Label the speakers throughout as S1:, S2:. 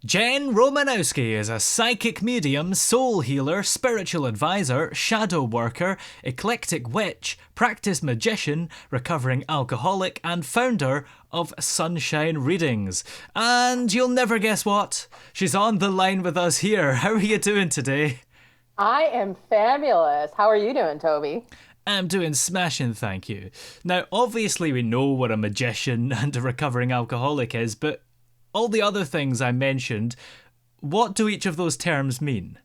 S1: Jen Romanowski is a psychic medium, soul healer, spiritual advisor, shadow worker, eclectic witch, practice magician, recovering alcoholic, and founder of Sunshine Readings. And you'll never guess what? She's on the line with us here. How are you doing today?
S2: I am fabulous. How are you doing, Toby?
S1: I'm doing smashing, thank you. Now, obviously, we know what a magician and a recovering alcoholic is, but all the other things I mentioned, what do each of those terms mean?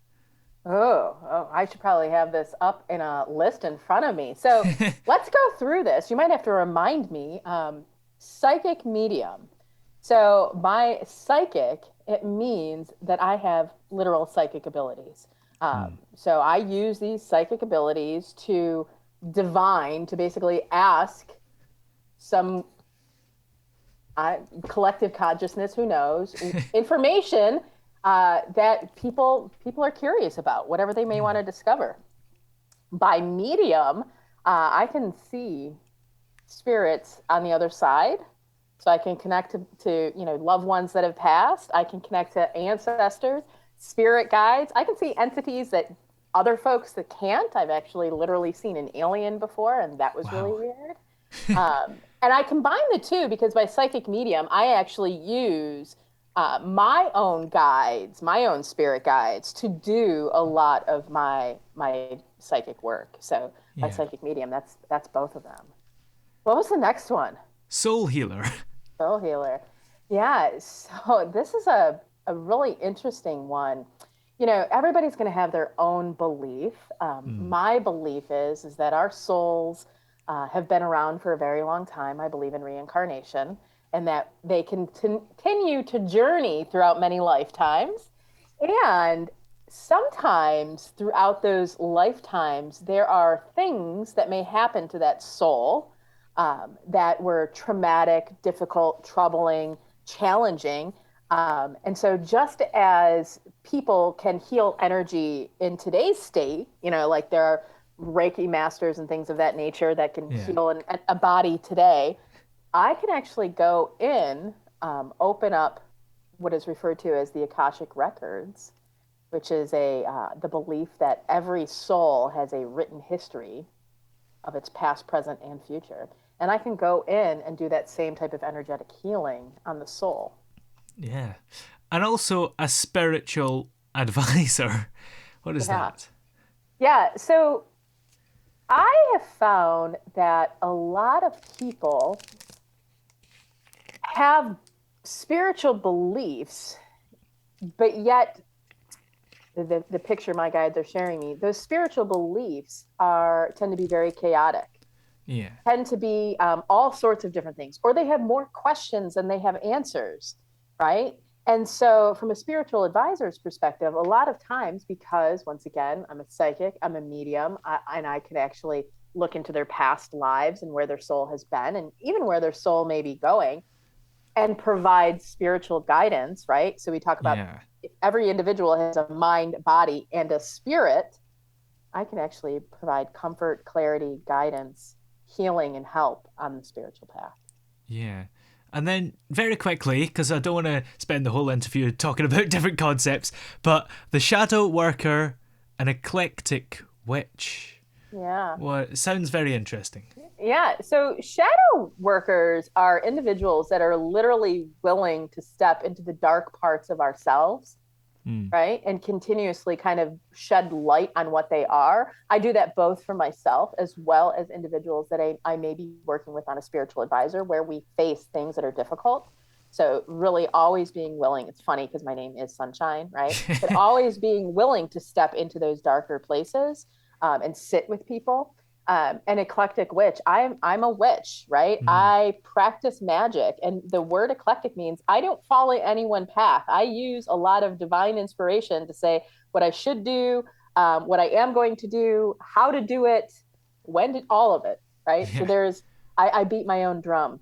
S2: I should probably have this up in a list in front of me. So let's go through this. You might have to remind me. Psychic medium. So my psychic, it means that I have literal psychic abilities. So I use these psychic abilities to divine, to basically ask some collective consciousness, who knows, information that people are curious about, whatever they may want to discover. By medium, I can see spirits on the other side, so I can connect to loved ones that have passed. I can connect to ancestors, spirit guides. I can see entities that other folks that can't. I've actually literally seen an alien before, and that was really
S1: Wow.
S2: weird. And I combine the two because by psychic medium, I actually use my own guides, my own spirit guides, to do a lot of my psychic work. So by
S1: Yeah.
S2: psychic medium, that's both of them. What was the next one?
S1: Soul healer.
S2: Soul healer. Yeah. So this is a really interesting one. Everybody's going to have their own belief. My belief is that our souls have been around for a very long time. I believe in reincarnation and that they can continue to journey throughout many lifetimes. And sometimes throughout those lifetimes, there are things that may happen to that soul that were traumatic, difficult, troubling, challenging. And so, just as people can heal energy in today's state, like there are Reiki masters and things of that nature that can
S1: Yeah.
S2: heal a body today, I can actually go in, open up what is referred to as the Akashic Records, which is the belief that every soul has a written history of its past, present, and future. And I can go in and do that same type of energetic healing on the soul.
S1: Yeah. And also a spiritual advisor. What is
S2: Yeah.
S1: that?
S2: Yeah. So I have found that a lot of people have spiritual beliefs, but yet the picture my guides are sharing me, those spiritual beliefs are tend to be very chaotic,
S1: Yeah.
S2: tend to be all sorts of different things, or they have more questions than they have answers, right? And so, from a spiritual advisor's perspective, a lot of times, because once again, I'm a psychic, I'm a medium, and I can actually look into their past lives and where their soul has been, and even where their soul may be going, and provide spiritual guidance, right? So, we talk about
S1: Yeah.
S2: if every individual has a mind, body, and a spirit. I can actually provide comfort, clarity, guidance, healing, and help on the spiritual path.
S1: Yeah. And then, very quickly, because I don't want to spend the whole interview talking about different concepts, but the shadow worker, an eclectic witch.
S2: Yeah.
S1: Well, it sounds very interesting.
S2: Yeah. So shadow workers are individuals that are literally willing to step into the dark parts of ourselves,
S1: Mm.
S2: right? And continuously kind of shed light on what they are. I do that both for myself as well as individuals that I may be working with on a spiritual advisor where we face things that are difficult. So, really always being willing, it's funny because my name is Sunshine, right? But always being willing to step into those darker places and sit with people. An eclectic witch. I'm a witch, right?
S1: Mm.
S2: I practice magic, and the word eclectic means I don't follow any one path. I use a lot of divine inspiration to say what I should do, what I am going to do, how to do it, when did all of it, right? So
S1: Yeah.
S2: I beat my own drum,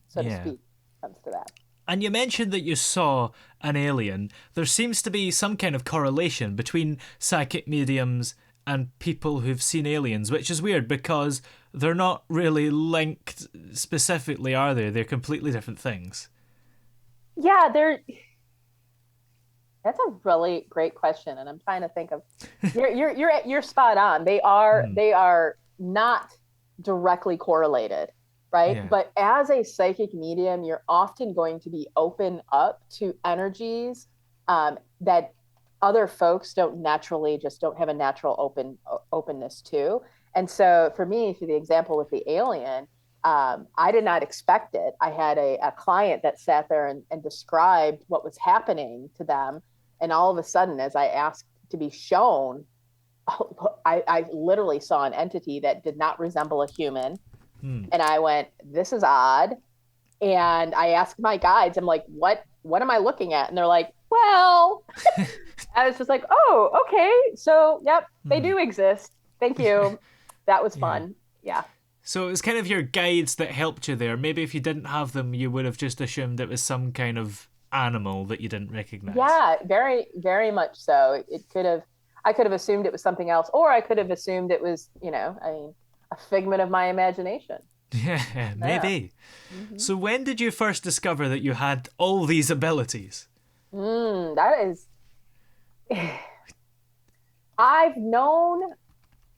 S2: so to
S1: Yeah.
S2: speak, when it comes to that.
S1: And you mentioned that you saw an alien. There seems to be some kind of correlation between psychic mediums and people who've seen aliens, which is weird because they're not really linked specifically, are they? They're completely different things.
S2: Yeah, there That's a really great question, and I'm trying to think of. You're spot on.
S1: Mm,
S2: They are not directly correlated, right?
S1: yeah.
S2: But as a psychic medium, you're often going to be open up to energies that other folks don't have a natural openness to. And so, for me, for the example with the alien, I did not expect it. I had a client that sat there and described what was happening to them. And all of a sudden, as I asked to be shown, I literally saw an entity that did not resemble a human.
S1: Mm,
S2: And I went, this is odd. And I asked my guides, I'm like, what am I looking at? And they're like, well, I was just like, oh, okay. So, yep, they
S1: mm,
S2: do exist. Thank you. That was
S1: yeah.
S2: fun. Yeah.
S1: So it was kind of your guides that helped you there. Maybe if you didn't have them, you would have just assumed it was some kind of animal that you didn't recognize.
S2: Yeah, very, very much so. I could have assumed it was something else, or I could have assumed it was, I mean, a figment of my imagination.
S1: Yeah,
S2: Yeah.
S1: maybe.
S2: Hmm.
S1: So when did you first discover that you had all these abilities?
S2: That is, I've known,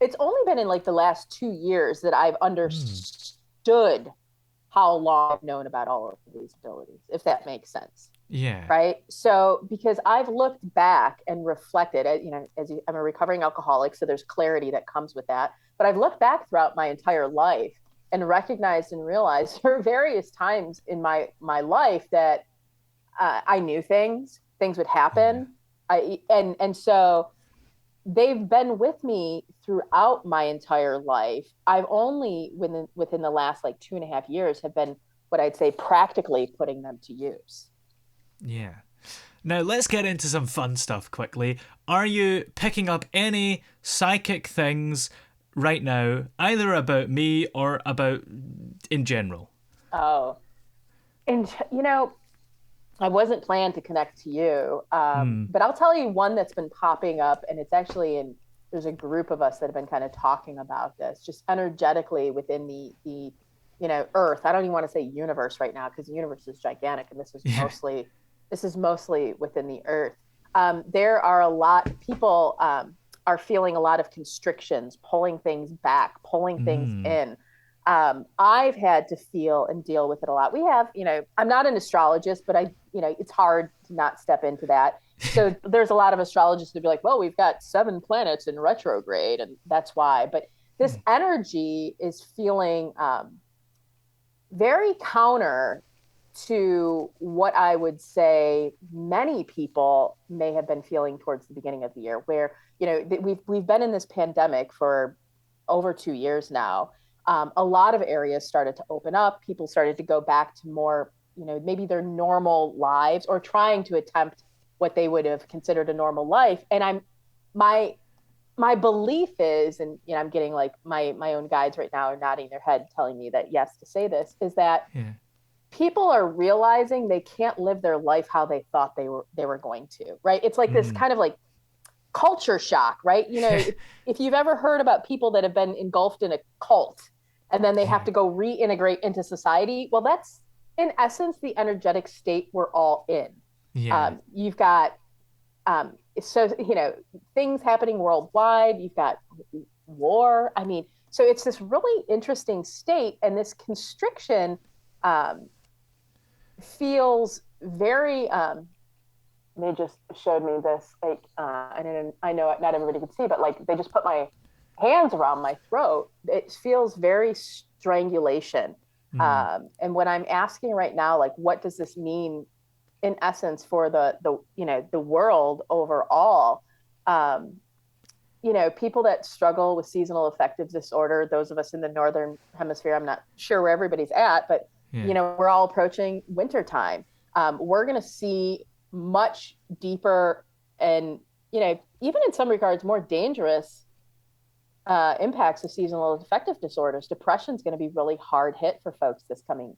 S2: it's only been in like the last 2 years that I've
S1: Hmm.
S2: understood how long I've known about all of these abilities, if that makes sense.
S1: Yeah.
S2: Right. So, because I've looked back and reflected, I'm a recovering alcoholic, so there's clarity that comes with that. But I've looked back throughout my entire life and recognized and realized there are various times in my life that I knew things would
S1: Yeah.
S2: happen. And so they've been with me throughout my entire life. I've only within the last like 2.5 years have been what I'd say practically putting them to use.
S1: Yeah. Now let's get into some fun stuff quickly. Are you picking up any psychic things right now, either about me or about in general?
S2: Oh, and I wasn't planned to connect to you,
S1: Hmm.
S2: but I'll tell you one that's been popping up, and it's actually in. There's a group of us that have been kind of talking about this, just energetically within the Earth. I don't even want to say universe right now because the universe is gigantic, and
S1: Yeah.
S2: this is mostly within the Earth. There are a lot people are feeling a lot of constrictions, pulling things back, pulling things
S1: Hmm.
S2: in. I've had to feel and deal with it a lot. We have, I'm not an astrologist, but it's hard to not step into that. So there's a lot of astrologists that be like, well, we've got 7 planets in retrograde, and that's why. But this energy is feeling very counter to what I would say many people may have been feeling towards the beginning of the year, where we've been in this pandemic for over 2 years now. A lot of areas started to open up. People started to go back to more, maybe their normal lives or trying to attempt what they would have considered a normal life. And my my belief is, and I'm getting like my own guides right now are nodding their head, telling me that yes to say this, is that
S1: Yeah.
S2: people are realizing they can't live their life how they thought they were going to. Right? It's like this
S1: Hmm.
S2: kind of like culture shock, right? If you've ever heard about people that have been engulfed in a cult and then they have
S1: Yeah.
S2: to go reintegrate into society, well, that's in essence the energetic state we're all in.
S1: Yeah.
S2: You've got so things happening worldwide. You've got war. I mean, so it's this really interesting state, and this constriction um, feels very they just showed me this like and I know not everybody can see, but like they just put my hands around my throat. It feels very strangulation.
S1: Hmm.
S2: And when I'm asking right now, like, what does this mean in essence for the world overall? um People that struggle with seasonal affective disorder, those of us in the northern hemisphere, I'm not sure where everybody's at, but
S1: Yeah.
S2: we're all approaching wintertime. We're going to see much deeper and even in some regards more dangerous impacts of seasonal affective disorders. Depression is going to be really hard hit for folks this coming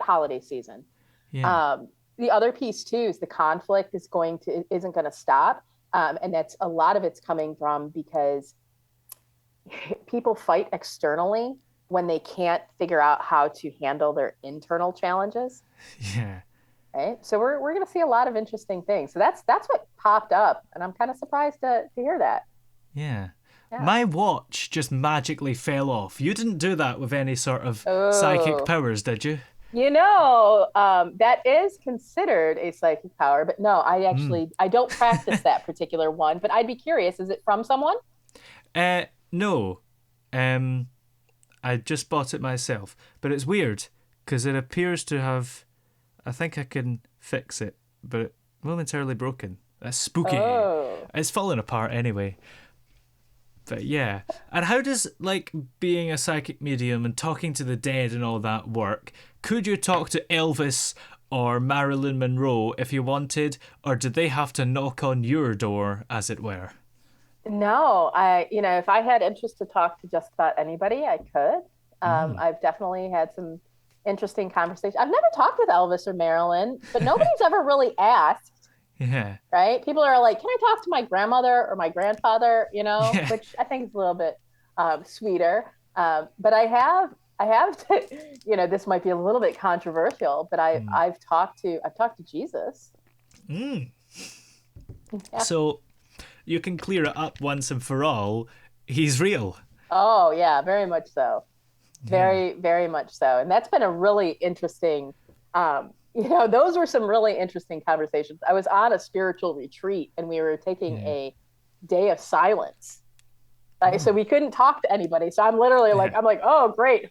S2: holiday season.
S1: Yeah.
S2: um, the other piece too is the conflict isn't going to stop, and that's a lot of it's coming from because people fight externally when they can't figure out how to handle their internal challenges.
S1: Yeah.
S2: Right. So we're going to see a lot of interesting things. So that's what popped up, and I'm kind of surprised to hear that.
S1: Yeah.
S2: Yeah.
S1: My watch just magically fell off. You didn't do that with any sort of psychic
S2: Oh,
S1: powers, did you?
S2: that is considered a psychic power, but no,
S1: Hmm.
S2: I don't practice that particular one. But I'd be curious, is it from someone?
S1: No. Um, I just bought it myself, but it's weird because it appears to have. I think I can fix it, but it's momentarily broken. That's spooky.
S2: Oh.
S1: It's falling apart anyway. But yeah. And how does like being a psychic medium and talking to the dead and all that work? Could you talk to Elvis or Marilyn Monroe if you wanted, or did they have to knock on your door, as it were?
S2: No, if I had interest to talk to just about anybody, I could. I've definitely had some interesting conversations. I've never talked with Elvis or Marilyn, but nobody's ever really asked,
S1: Yeah.
S2: right? People are like, "Can I talk to my grandmother or my grandfather?"
S1: Yeah.
S2: Which I think is a little bit sweeter. But I have to, this might be a little bit controversial, but
S1: Mm.
S2: I've talked to Jesus.
S1: Mm.
S2: Yeah.
S1: So you can clear it up once and for all. He's real.
S2: Oh, yeah, very much so.
S1: Yeah.
S2: Very, very much so. And that's been a really interesting, those were some really interesting conversations. I was on a spiritual retreat and we were taking
S1: Yeah.
S2: a day of silence. So
S1: Oh.
S2: we couldn't talk to anybody. So I'm literally like,
S1: Yeah.
S2: I'm like, oh, great.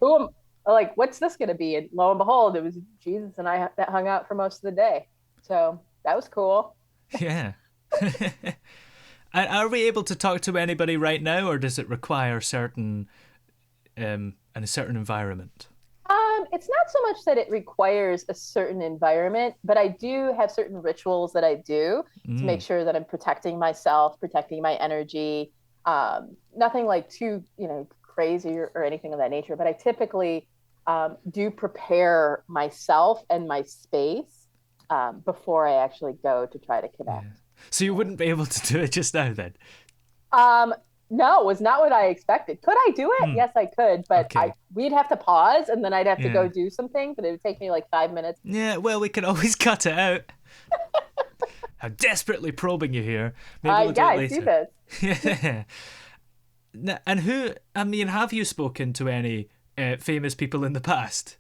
S2: Like, what's this going to be? And lo and behold, it was Jesus and I that hung out for most of the day. So that was cool.
S1: Yeah. And are we able to talk to anybody right now, or does it require certain in a certain environment?
S2: It's not so much that it requires a certain environment, but I do have certain rituals that I do to make
S1: Mm.
S2: sure that I'm protecting myself, protecting my energy. Nothing like too, crazy or anything of that nature, but I typically do prepare myself and my space before I actually go to try to connect.
S1: Yeah. So you wouldn't be able to do it just now then?
S2: Um, no, it was not what I expected. Could I do it?
S1: Mm.
S2: Yes, I could, but I
S1: Okay.
S2: we'd have to pause and then I'd have to go
S1: Yeah.
S2: do something, but it would take me like 5 minutes.
S1: Yeah, well, we can always cut it out. I'm desperately probing you here. Maybe we'll
S2: Yeah,
S1: do it
S2: I see
S1: later.
S2: this.
S1: Yeah. And I mean, have you spoken to any famous people in the past?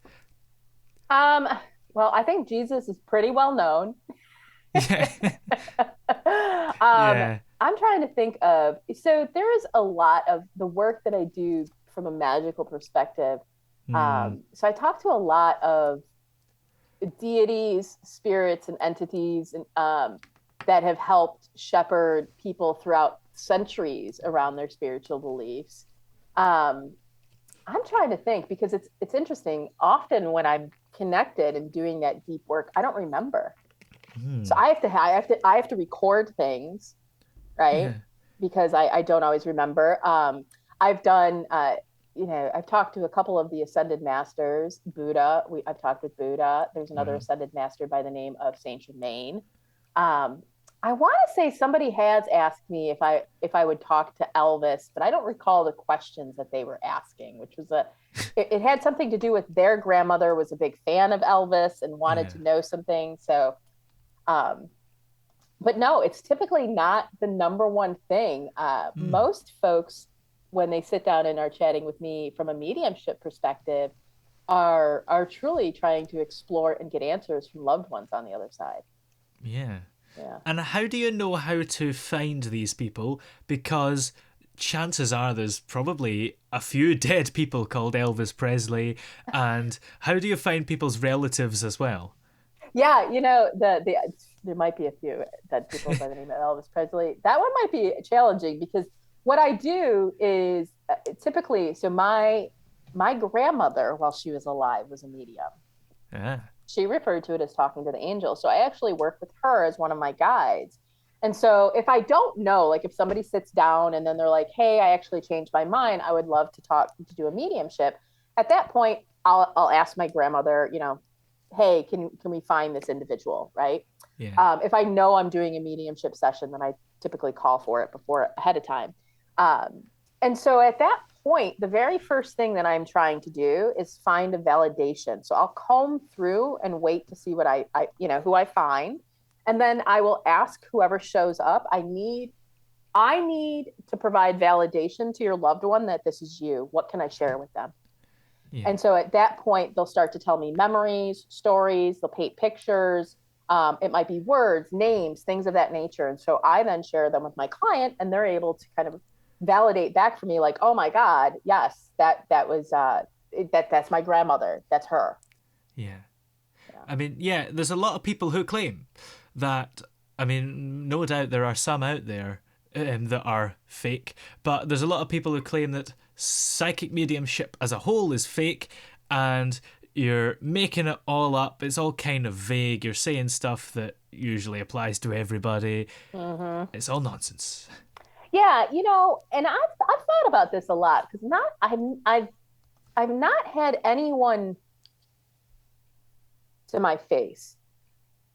S2: Um, well, I think Jesus is pretty well known.
S1: Yeah.
S2: um,
S1: Yeah.
S2: I'm trying to think of, so there is a lot of the work that I do from a magical perspective.
S1: Mm.
S2: So I talk to a lot of deities, spirits, and entities, and that have helped shepherd people throughout centuries around their spiritual beliefs. Um, I'm trying to think because it's interesting. Often when I'm connected and doing that deep work, I don't remember. So
S1: Mm.
S2: I have to record things, right?
S1: Yeah.
S2: Because I don't always remember. I've done I've talked to a couple of the ascended masters, Buddha. I've talked with Buddha. There's another
S1: Wow.
S2: ascended master by the name of Saint Germain. Um, I want to say somebody has asked me if I would talk to Elvis, but I don't recall the questions that they were asking, which was it had something to do with their grandmother was a big fan of Elvis and wanted
S1: Yeah.
S2: to know something. So, um, but no, it's typically not the number one thing.
S1: Mm.
S2: Most folks, when they sit down and are chatting with me from a mediumship perspective, are truly trying to explore and get answers from loved ones on the other side.
S1: Yeah.
S2: Yeah.
S1: And how do you know how to find these people? Because chances are there's probably a few dead people called Elvis Presley. And how do you find people's relatives as well?
S2: Yeah, there might be a few dead people by the name of Elvis Presley. That one might be challenging because what I do is typically so my grandmother while she was alive was a medium.
S1: Ah.
S2: She referred to it as talking to the angels. So I actually work with her as one of my guides. And so if I don't know, like if somebody sits down and then they're like, "Hey, I actually changed my mind. I would love to talk to do a mediumship." At that point, I'll ask my grandmother, "Hey, can we find this individual?" Right?
S1: Yeah.
S2: If I know I'm doing a mediumship session, then I typically call for it before ahead of time. Um, and so at that point, the very first thing that I'm trying to do is find a validation. So I'll comb through and wait to see what who I find. And then I will ask whoever shows up, I need to provide validation to your loved one that this is you. What can I share with them?
S1: Yeah.
S2: And so at that point, they'll start to tell me memories, stories, they'll paint pictures. It might be words, names, things of that nature. And so I then share them with my client, and they're able to kind of validate back for me, like, oh my God, yes, that's my grandmother. That's her.
S1: Yeah.
S2: Yeah.
S1: I mean, yeah, there's a lot of people who claim that, I mean, no doubt there are some out there that are fake, but there's a lot of people who claim that psychic mediumship as a whole is fake, and you're making it all up. It's all kind of vague. You're saying stuff that usually applies to everybody.
S2: Mm-hmm.
S1: It's all nonsense.
S2: Yeah, and I've thought about this a lot because I've not had anyone to my face.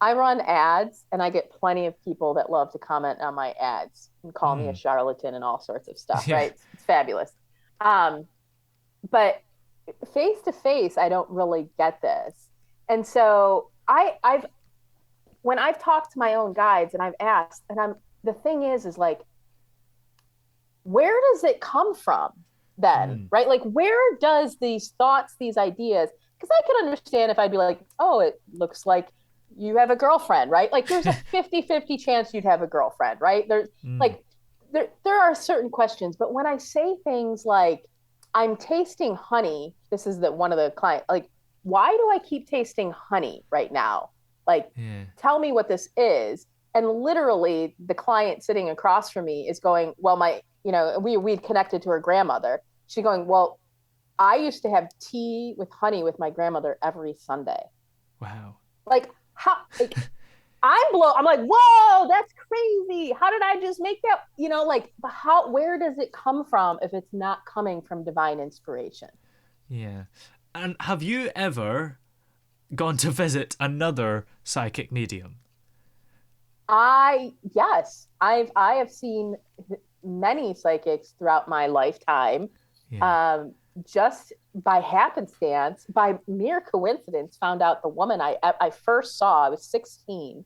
S2: I run ads, and I get plenty of people that love to comment on my ads and call me a charlatan and all sorts of stuff,
S1: Yeah.
S2: right? It's fabulous. But face to face, I don't really get this. And so I've when I've talked to my own guides and I've asked, and the thing is like, where does it come from then? Right? Like, where does these thoughts, these ideas, because I can understand if I'd be like, oh, it looks like you have a girlfriend, right? Like there's a 50-50 chance you'd have a girlfriend, right? There's like, there are certain questions, but when I say things like, I'm tasting honey, this is one of the client, like, why do I keep tasting honey right now? Like, tell me what this is. And literally the client sitting across from me is going, well, we'd connected to her grandmother. She's going, well, I used to have tea with honey with my grandmother every Sunday.
S1: Wow.
S2: Like, how, like, I'm like, whoa, that's crazy. How did I just make that? Where does it come from if it's not coming from divine inspiration?
S1: Yeah. And have you ever gone to visit another psychic medium?
S2: Yes, I have seen many psychics throughout my lifetime.
S1: Yeah.
S2: Just by happenstance, by mere coincidence, found out the woman I first saw. I was 16.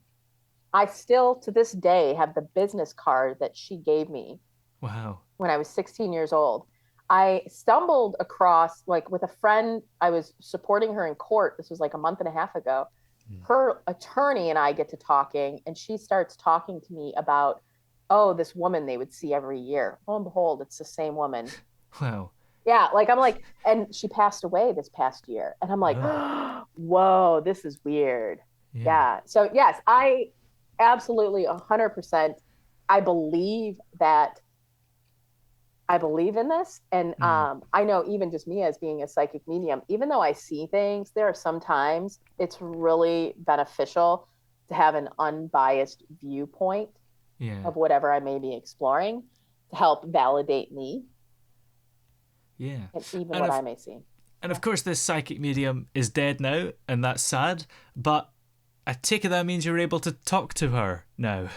S2: I still to this day have the business card that she gave me.
S1: Wow.
S2: When I was 16 years old. I stumbled across, like, with a friend. I was supporting her in court. This was like a month and a half ago. Her attorney and I get to talking, and she starts talking to me about, oh, this woman they would see every year. Lo and behold, it's the same woman.
S1: Wow.
S2: Yeah, like, I'm like, and she passed away this past year. And I'm like, whoa, this is weird. Yeah. So yes, I absolutely 100%. I believe in this. And I know, even just me as being a psychic medium, even though I see things, there are sometimes it's really beneficial to have an unbiased viewpoint of whatever I may be exploring to help validate me.
S1: Yeah.
S2: And even what I may see.
S1: And of course, this psychic medium is dead now, and that's sad. But I take it that means you're able to talk to her now.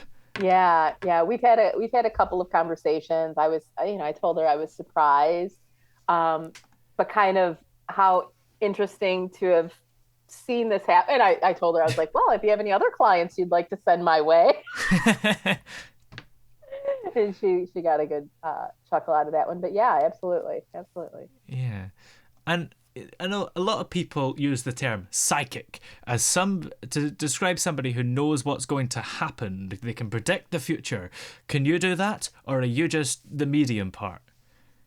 S2: Yeah. We've had a couple of conversations. I told her I was surprised, but kind of how interesting to have seen this happen. And I told her, I was like, well, if you have any other clients you'd like to send my way. And she got a good chuckle out of that one. But yeah, absolutely.
S1: Yeah. And I know a lot of people use the term psychic as to describe somebody who knows what's going to happen. They can predict the future. Can you do that, or are you just the medium part?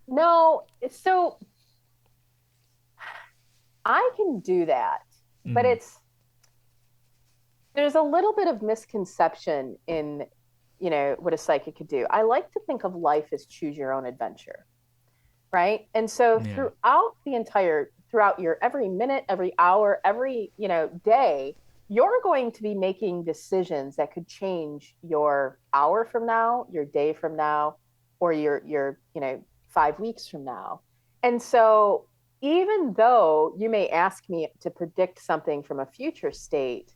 S2: No, so I can do that, but there's a little bit of misconception in what a psychic could do. I like to think of life as choose your own adventure, right? And so throughout your every minute, every hour, every day, you're going to be making decisions that could change your hour from now, your day from now, or your 5 weeks from now. And so even though you may ask me to predict something from a future state,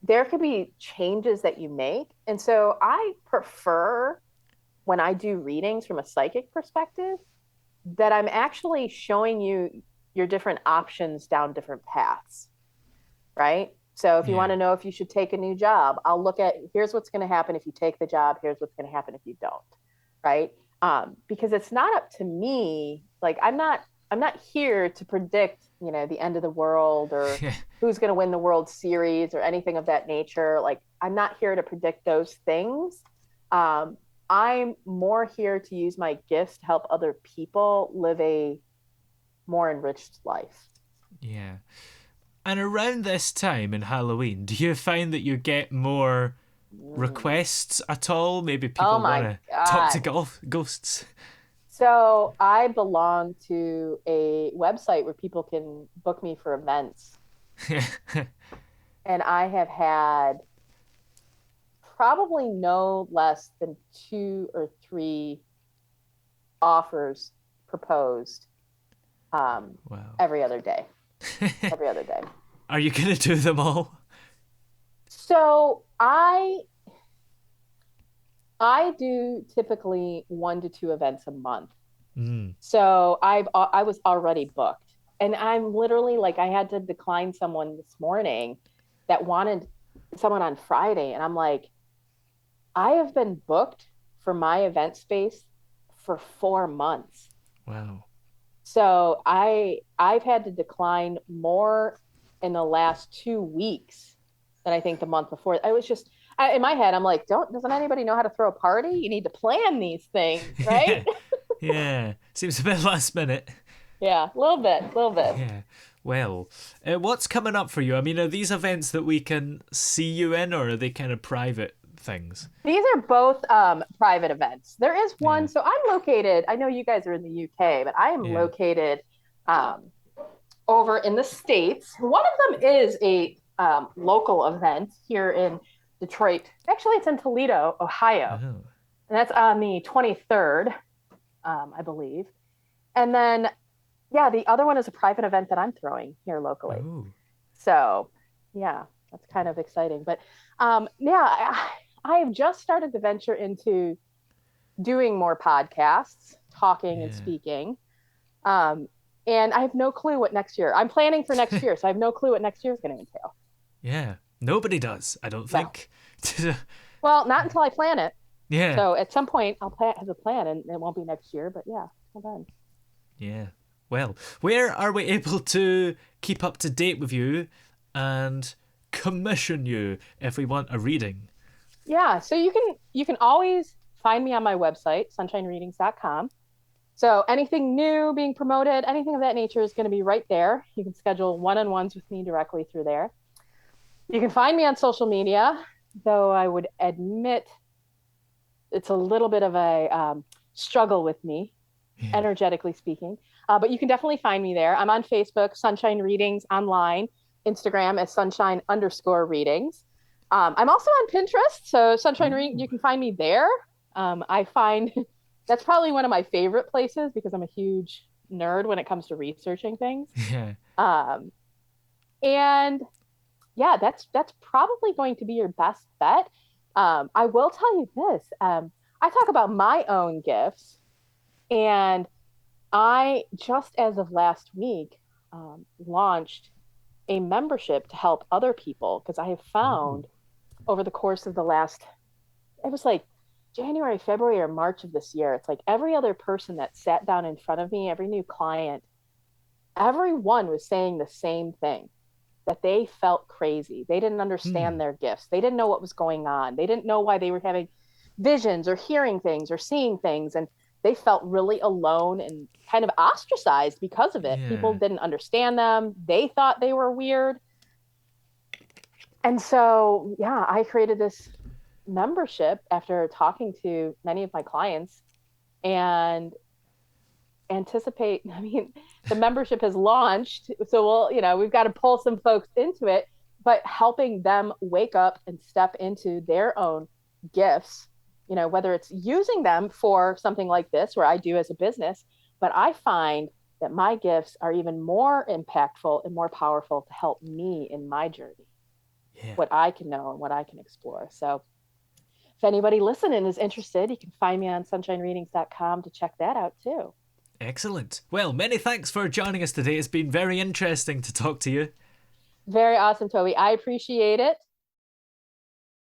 S2: there could be changes that you make. And so I prefer, when I do readings from a psychic perspective, that I'm actually showing you your different options down different paths, right? So if you want
S1: Yeah.
S2: to know if you should take a new job, I'll look at here's what's going to happen if you take the job, here's what's going to happen if you don't, right? Because it's not up to me. Like I'm not here to predict, the end of the world or
S1: Yeah.
S2: who's going to win the World Series or anything of that nature. Like I'm not here to predict those things. Um, I'm more here to use my gifts to help other people live a more enriched life.
S1: Yeah. And around this time in Halloween, do you find that you get more
S2: Mm.
S1: requests at all? Maybe
S2: Oh
S1: people want
S2: my
S1: to talk to
S2: God.
S1: ghosts.
S2: So I belong to a website where people can book me for events. And I have had probably no less than two or three offers proposed
S1: Wow.
S2: every other day. Every other day.
S1: Are you going to do them all?
S2: So I do typically 1 to 2 events a month.
S1: Mm.
S2: So I was already booked. And I'm literally like I had to decline someone this morning that wanted someone on Friday and I'm like I have been booked for my event space for 4 months.
S1: Wow.
S2: So I've had to decline more in the last 2 weeks than I think the month before. I was just in my head, I'm like, doesn't anybody know how to throw a party? You need to plan these things, right?
S1: Yeah. Yeah. Seems a bit last minute.
S2: Yeah, a little bit, a little bit.
S1: Yeah. Well, what's coming up for you? I mean, are these events that we can see you in, or are they kind of private things?
S2: These are both private events. There is one,
S1: Yeah.
S2: so I'm located, I know you guys are in the UK, but I am
S1: Yeah.
S2: located um, over in the States. One of them is a local event here in Detroit. Actually, it's in Toledo, Ohio.
S1: Oh.
S2: And that's on the 23rd, I believe. And then, yeah, the other one is a private event that I'm throwing here locally.
S1: Oh.
S2: So, yeah, that's kind of exciting. But yeah, I've just started to venture into doing more podcasts, talking and
S1: Yeah.
S2: speaking. Um, and I have no clue what next year. I'm planning for next year, so I have no clue what next year is going to entail.
S1: Yeah. Nobody does, I don't
S2: No.
S1: think.
S2: Well, not until I plan it.
S1: Yeah.
S2: So at some point, have a plan, and it won't be next year, but yeah, till then.
S1: Yeah. Well, where are we able to keep up to date with you and commission you if we want a reading?
S2: Yeah, so you can always find me on my website, sunshinereadings.com. So anything new being promoted, anything of that nature is going to be right there. You can schedule one-on-ones with me directly through there. You can find me on social media, though I would admit it's a little bit of a struggle with me,
S1: Yeah.
S2: energetically speaking. But you can definitely find me there. I'm on Facebook, Sunshine Readings online, Instagram as sunshine_readings. I'm also on Pinterest, so Sunshine Reading,
S1: Oh.
S2: you can find me there. I find that's probably one of my favorite places because I'm a huge nerd when it comes to researching things.
S1: Yeah.
S2: Um, and yeah, that's probably going to be your best bet. I will tell you this. I talk about my own gifts, and I just as of last week launched a membership to help other people because I have
S1: Ooh.
S2: found over the course of the last, it was like January, February, or March of this year. It's like every other person that sat down in front of me, every new client, everyone was saying the same thing that they felt crazy. They didn't understand
S1: Hmm.
S2: their gifts. They didn't know what was going on. They didn't know why they were having visions or hearing things or seeing things. And they felt really alone and kind of ostracized because of it. People
S1: Yeah.
S2: didn't understand them. They thought they were weird. And so, yeah, I created this membership after talking to many of my clients and anticipate. I mean, the membership has launched, so we've got to pull some folks into it, but helping them wake up and step into their own gifts, whether it's using them for something like this, where I do as a business, but I find that my gifts are even more impactful and more powerful to help me in my journey,
S1: Yeah.
S2: what I can know and what I can explore. So if anybody listening is interested, you can find me on sunshinereadings.com to check that out too.
S1: Excellent. Well, many thanks for joining us today. It's been very interesting to talk to you.
S2: Very awesome, Toby. I appreciate it.